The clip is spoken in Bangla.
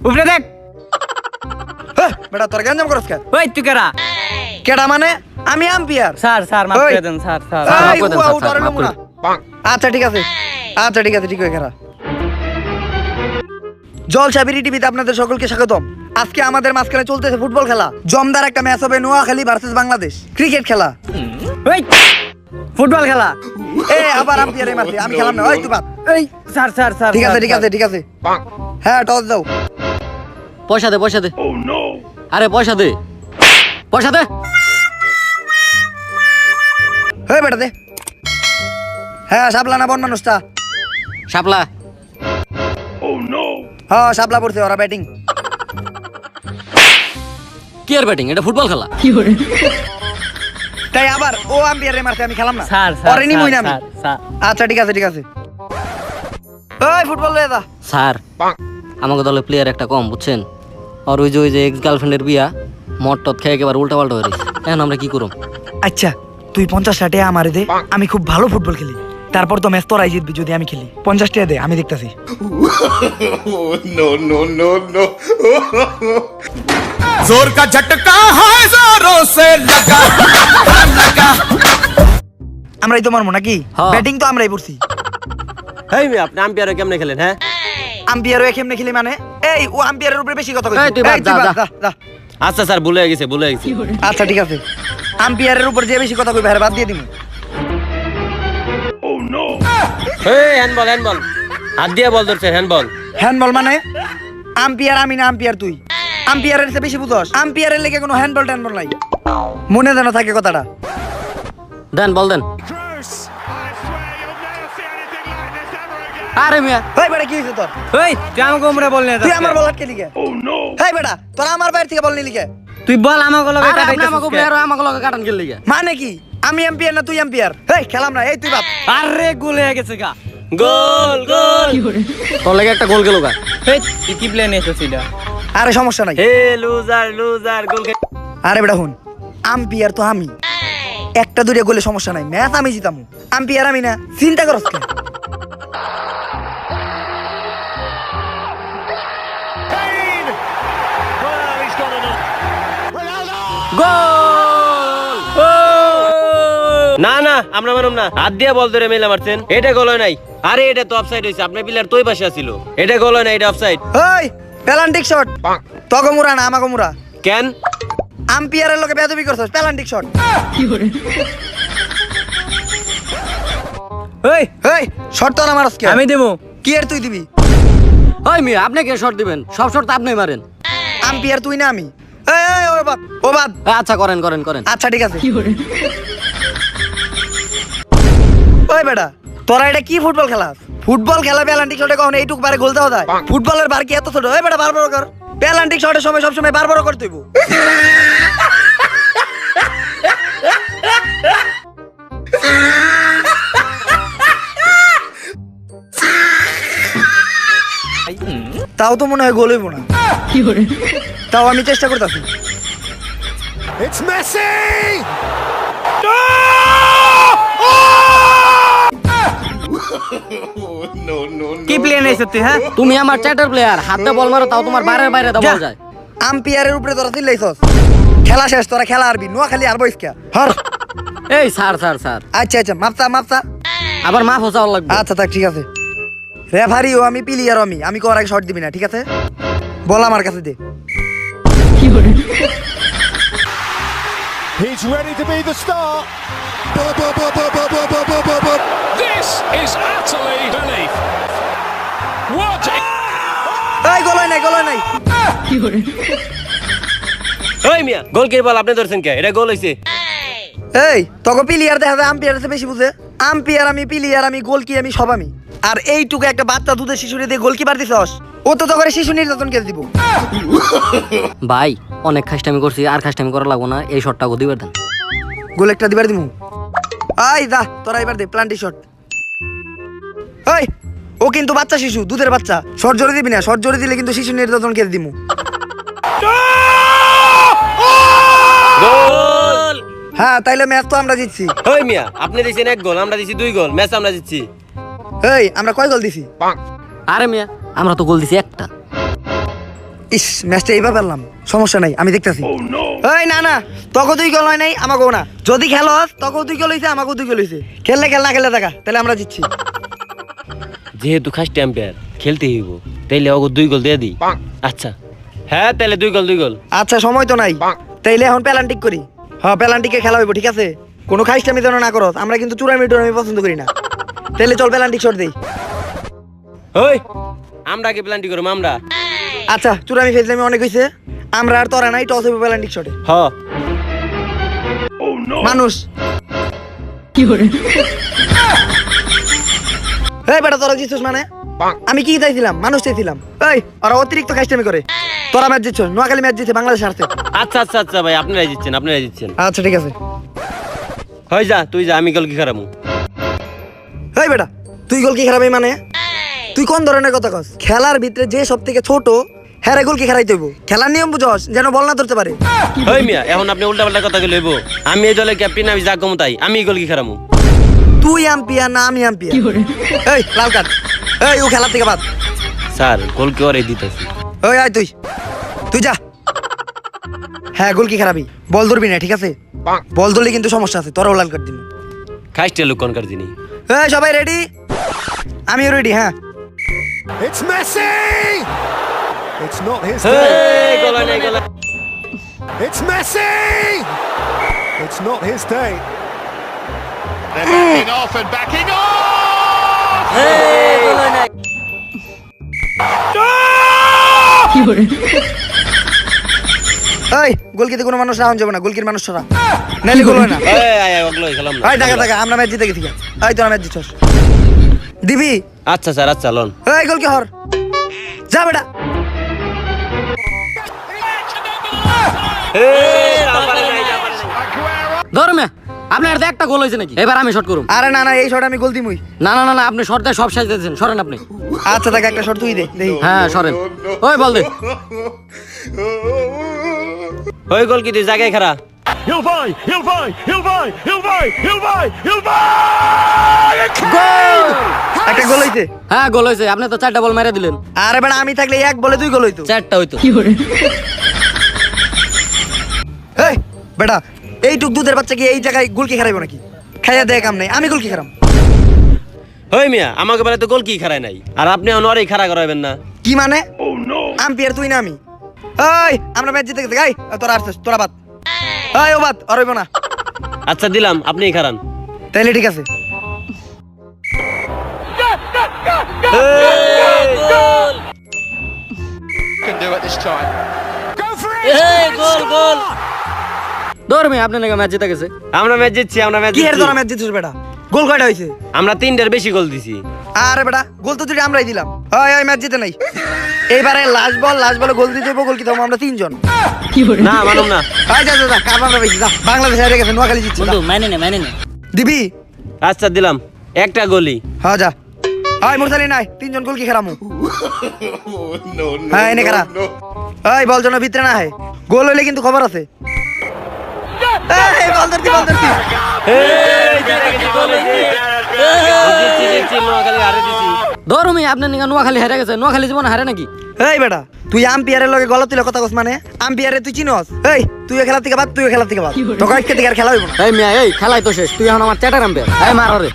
উপরে দেখ। বেটা তোর গঞ্জাম করছ কে? ওই তুই কেডা? কেডা মানে? আমি আম্পায়ার। স্যার স্যার মাফ করে দেন স্যার স্যার। এই আউট আর না। আচ্ছা ঠিক আছে, আচ্ছা ঠিক আছে, ঠিক হয়ে গেল। জলসাবিরি টিভিতে আপনাদের সকলকে স্বাগতম। আজকে আমাদের মাঝখানে চলতেছে ফুটবল খেলা। জমদার একটা ম্যাচ হবে নোয়াখালী ভার্সেস বাংলাদেশ। ক্রিকেট খেলা। ওই ফুটবল খেলা। আবার আম্পায়ারে মারছে, আমি খেলাম না। ওই তুই বাদ। এই স্যার স্যার স্যার। ঠিক আছে ঠিক আছে ঠিক আছে। হ্যাঁ টস দাও। পয়সা দে পয়সা দে। আরে পয়সা দে, পয়সা দে। হ্যাঁ বেটা দে। হ্যাঁ শাপলা না বন মানুষটা? শাপলা। হ্যাঁ শাপলা পড়ছে, ওরা ব্যাটিং। কি আর ব্যাটিং? এটা ফুটবল খেলা। তাই আবার ও আম্পায়ারে মারছে, আমি খেলাম না। Sir sir. ওরে নিমই না আমি। স্যার আচ্ছা ঠিক আছে ঠিক আছে। ওই ফুটবল লয়ে যা। স্যার আমাকে দলে প্লেয়ার একটা কম, বুঝছেন? আর ওই যে এক্স গার্লফ্রেন্ডের বিয়া মদ টদ খেয়ে একেবারে উল্টা পাল্টা হয়ে গেছে। এখন আমরা কি করব? আচ্ছা তুই 50 টাকা আমারে দে, আমি খুব ভালো ফুটবল খেলি। তারপর তো ম্যাচ তোরাই জিতবি যদি আমি খেলি। 50 টাকা দে, আমি দেখতাছি। जोर का झटका है जोरों से लगा लगा। আমরাই তো মারবো নাকি? হ্যাঁ। ব্যাটিং তো আমরাই করছি। এই মেয়ে আপনি আম্পায়ারে কেমনে খেলেন? হ্যাঁ আম্পায়ারও কেমনে খেলি মানে? এই ও আম্পায়ারের উপরে বেশি কথা কইছে। এই, তুই বাদ, তুই যা, বাদ, যা। যা, যা। আচ্ছা স্যার ভুলে গেছে ভুলে গেছে। আচ্ছা ঠিক আছে। আম্পায়ারের উপর যে বেশি কথা কইবে আর বাদ দিয়ে দিমু। এই হ্যান্ডবল হ্যান্ডবল, হাত দিয়ে বল ধরছে হ্যান্ডবল। হ্যান্ডবল মানে? আম্পায়ার আমি না আম্পায়ার তুই। আম্পায়ারের চেয়ে বেশি বুঝস। আম্পায়ারের লেগে কোনো হ্যান্ডবল ট্যান্ডবল নাই। মনে যেন থাকে কথাটা। দেন বল দেন। আরে মিয়া এই বেটা কি হইছে তোর? ওই তুই আমাকে উমরে বল না। তুই আমার বল আটকে লিগে। এই বেটা তোরা আমার বাইরে থেকে বল নিলি কে? তুই বল আমাকে লগে আরে আপনি কাটাইতেছিস আমাকে কে? প্লেয়ার আমাকে লগে কাটান খেললি গা। মানে কি? আমি আম্পায়ার না তুই আম্পায়ার? এই খেলাম না। এই তুই বাপ। আরে গোল হয়ে গেছে গা। গোল গোল। তোর লাগে একটা গোল গেল গা। এই তুই কি প্ল্যান এসেছিস এটা? আরে সমস্যা নাই। হে লুজার লুজার গোল। আরে বেটা হুন, আম্পায়ার তো আমি। একটা দুইটা গোলে সমস্যা নাই, ম্যাচ আমি জিতামু। আম্পায়ার আমি না, চিন্তা করছ কেন? গোল! না না আমরা মানব না, হাত দিয়ে বল ধরে মেলা মারছেন। এটা গোল হয় নাই। আরে এটা তো অফসাইড হইছে, আপনার প্লেয়ার তোই পাশে ছিল। এটা গোল হয় না, এটা অফসাইড। ওই পেনাল্টিক শট। তোকে মুরা না আমাকে মুরা। কেন? আম্পায়ারের লোকে বেয়াদবি করছস। পেনাল্টিক শট। ওই এই শট তো না মারছ কে? আমি দেবো। কি এর তুই দিবি? ওই মিয়া আপনি কে শট দিবেন? সব শট তো আপনিই মারেন। আম্পায়ার তুই না আমি। এই এই ও বাদ ও বাদ। আচ্ছা করেন করেন করেন। আচ্ছা ঠিক আছে। ওই বেটা তোরা এটা কি ফুটবল খেলাস? ফুটবল খেলা পেনাল্টিক শটে কখনো এইটুক বারে গোল দেওয়া যায়? ফুটবলের বার কি এত ছোট? ওই বেটা বার বড় কর। পেনাল্টিক শটের সময় সব সময় বার বড় করতে হইব। তাও তো মনে হয় গোল হইব না। তাও আমি চেষ্টা করতেছি। It's Messi! কি প্ল্যান এসেছিস তুই? হ্যাঁ তুমি আমার চ্যাটার প্লেয়ার, হাতে বল মারো তাও তোমার বাইরে বাইরে দাও বল যায়। আম্পায়ারের উপরে তোরা চিল্লাইছস। খেলা শেষ, তোরা খেলা আরবি। নোয়াখালী আর বইস কে? হর। এই স্যার স্যার স্যার আচ্ছা আচ্ছা মাপতা মাপতা। আবার মাফ হোসাও লাগবে। আচ্ছা থাক ঠিক আছে। রেফারিও আমি, প্লেয়ারও আমি। আমি কোয়ার আগে শট দিবি না, ঠিক আছে? বল আমার কাছে দে। He's ready to be the star. This is utterly belief. What? এই গোল হয় নাই, গোল হয় নাই। ওই মিয়া গোলকির বল আপনি ধরছেন কে? এটা গোল হইছে। এই তোকে প্লেয়ার দেখা যায় আম্পায়ার আছে বেশি বুঝে। আম্পায়ার আমি, প্লেয়ার আমি, গোল কি আমি, সব আমি। আর এইটুকু একটা বাচ্চা দুধের শিশুরে দিয়ে গোলকিপার দিছস। ও তো তোকে শিশু নির্যাতন কে দিব। ভাই অনেক খাস্টামি করছি, আর খাস্টামি করা লাগবো না। এই শটটা গো দিবার দেন। গোল একটা দিবার দিমু। আই দা তোরা এবার দে প্লান্টি শট। এই ও কিন্তু বাচ্চা শিশু, দুধের বাচ্চা। শর্ট জোরে দিবি না, শর্ট জোরে দিলে কিন্তু শিশু নির্যাতন কে দিমু। গোল! হ্যাঁ তাইলে ম্যাচ তো আমরা জিতছি। ওই মিয়া আপনি দিছেন এক গোল, আমরা দিছি 2 গোল। ম্যাচ আমরা জিতছি। এই আমরা কয় গোল দিছি? আরে মিয়া আমরা তো গোল দিছি একটা। ইস, ম্যাচটা এইবার পারলাম, সমস্যা নাই, আমি দেখতেছি। এই না না, তোকে 2 গোল হয় নাই, আমাকেও না। যদি খেলোস তোকেও 2 গোল হইছে, আমাকেও 2 গোল হইছে। খেললে খেল, না খেললে দেখা, তাহলে আমরা জিতছি। যেহেতু খাস চ্যাম্পিয়ন খেলতে হইব, তাইলে ওকে 2 গোল দিয়ে দিই। আচ্ছা হ্যাঁ, তাহলে 2 গোল। আচ্ছা, সময় তো নাই, তাইলে এখন প্যালান্টিক করি। হ্যাঁ, প্যালান্টিকে খেলা হইব, ঠিক আছে? কোনো খাইস্টামি যেন না করস, আমরা কিন্তু চূড়ামি টুরামি পছন্দ করি না। তাহলে চল প্যালান্টিক শট দেই। ওই আমরা কি প্ল্যান্টি করব আমরা? আচ্ছা, চূড়ামি ফেজলামি অনেক হইছে, আমরা আর তোরা নাই, টস হইব প্যালান্টিক শটে। হ মানুষ এই বেটা, তোরা জিতছিস মানে? আমি কি চাইছিলাম? মানুষ চাইছিলাম। এই ওরা অতিরিক্ত খাইস্টামি করে। তোরা ম্যাচ জিতছ, নোয়াখালী ম্যাচ জিতছে, বাংলাদেশ হারছে। আচ্ছা ভাই, আপনারাই জিতছেন। আচ্ছা ঠিক আছে। হই যা, তুই যা, আমি গোল কি খারামু। এই বেটা, তুই গোল কি খারাপ মানে? তুই কোন ধরনের কথা কস? খেলার ভিতরে যে সব থেকে ছোট হ্যাঁ গোল কি খেলাইতে হইব। খেলার নিয়ম বুঝস, যেন বল না ধরতে পারে। ওই মিয়া, এখন আপনি উল্টা পাল্টা কথা লইব। আমি এই দলের ক্যাপ্টেন, আমি যা কম তাই। আমি গোল কি খারামু। তুই আম্পিয়ার না আমি আম্পিয়ার? এই লাল কার্ড, এই ও খেলার থেকে বাদ। স্যার গোল কি ওরে দিতেছি। ওই আয়, তুই যা। হ্যাঁ, গোল কি খারাপই, বল ধরবি না, ঠিক আছে? বল ধরলে কিন্তু সমস্যা আছে, তোরাও লাল কার্ড দিবি। খাইস্টে লোক কোনকার জিনি। এই সবাই রেডি? আমিও রেডি। হ্যাঁ, It's Messi! It's not his এই day. গোল নাই গোল। It's Messi! It's not his day. They're backing off and backing off. এই গোল নাই। এই গোলকিতে কোনো মানুষ রাউন্ড যাবে না, গোলকির মানুষ ছাড়া নাইলে গোল হয় না। এই ওগুলো খেলাম না। এই দেখা, আমরা ম্যাচ জিতে গেছি। এই তোরা ম্যাচ জিতছস, দিবি? আচ্ছা স্যার, আচ্ছা লন। এই গোল কি হর, যা বেটা। ধর্মে আপনার তো একটা গোল হয়েছে নাকি? এবার আমি শট করুম। আরে না না, এই শট আমি গোল দিমুই। না, আপনি শট দিয়ে সব সাজ দিয়েছেন, সরেন আপনি। আচ্ছা দেখ, একটা শট তুই দে, দেই। হ্যাঁ সরেন। ওই বল দে। ওই গোল কি তুই জায়গায় খারা। He'll buy! একটা গোল হইছে। হ্যাঁ গোল হয়েছে, আপনি তো 4টা বল মেরে দিলেন। আরে বেটা, আমি থাকলে এক বলে 2 গোল হইতো। 4টা হইতো। এই বেটা, এইটুক দুধের বাচ্চা কি এই জায়গায় গোল কি খারাইবো নাকি? খাইয়া দেয় কাম নাই, আমি গোল কি খারাম? ওই মিয়া, আমাকে বলে তো গোল কি খারায় নাই, আর আপনি অনেক খাড়া করাবেন না। কি মানে? আম্পিয়ার তুই না আমি? এই আমরা ম্যাচ জিতে গেছি, গাই তোরা আসছিস, তোরা বাদ। এই ও বাদ, আর হইব না। আচ্ছা দিলাম, আপনিই খারান। তাইলে ঠিক আছে। Can do it this time. গোল। ধর্মে আপনি নাকি ম্যাচ জিতে গেছে। আমরা ম্যাচ জিতছি, কি এর তোরা ম্যাচ জিতছিস বেটা? গোল কয়টা হইছে? আমরা 3টার বেশি গোল দিছি। আরে বেটা, গোল তো 2টা আমরাই দিলাম। ওই ম্যাচ জিতে নাই। এইবারে লাস্ট বলে গোল দিতে হইব। গোল কি দাও? আমরা 3 জন। না মানুম না। যা কাপ আমরা বেশি যা। বাংলাদেশ হেরে গেছে, নোয়াখালী জিতছে। বন্ধু মাইনে নে। দিবি? আচ্ছা দিলাম, একটা গোলই। হ্যাঁ যা। হাই মুরসালি নাই, 3 জন গোল কি খেলামু? হ্যাঁ এনে খেলা। এই বল যেন ভিতরে না হয়, গোল হইলে কিন্তু খবর আছে। এই বল ধরতি। জিতছি, নোয়াখালী হারে দিছি। ধর্মে আপনি নাকি নোয়াখালী হেরে গেছে। নোয়াখালী জীবন হারে নাকি? এই বেটা, তুই আম্পিয়ারের লগে গলা তুলে কথা কস মানে? আম্পিয়ারে তুই চিনস? এই তুইও খেলা থেকে বাদ, তোকে আজকে থেকে আর খেলা হইব না। এই মিয়া, এই খেলাই তো শেষ। তুই এখন আমার চ্যাটার আম্পায়ার। এই মার রে।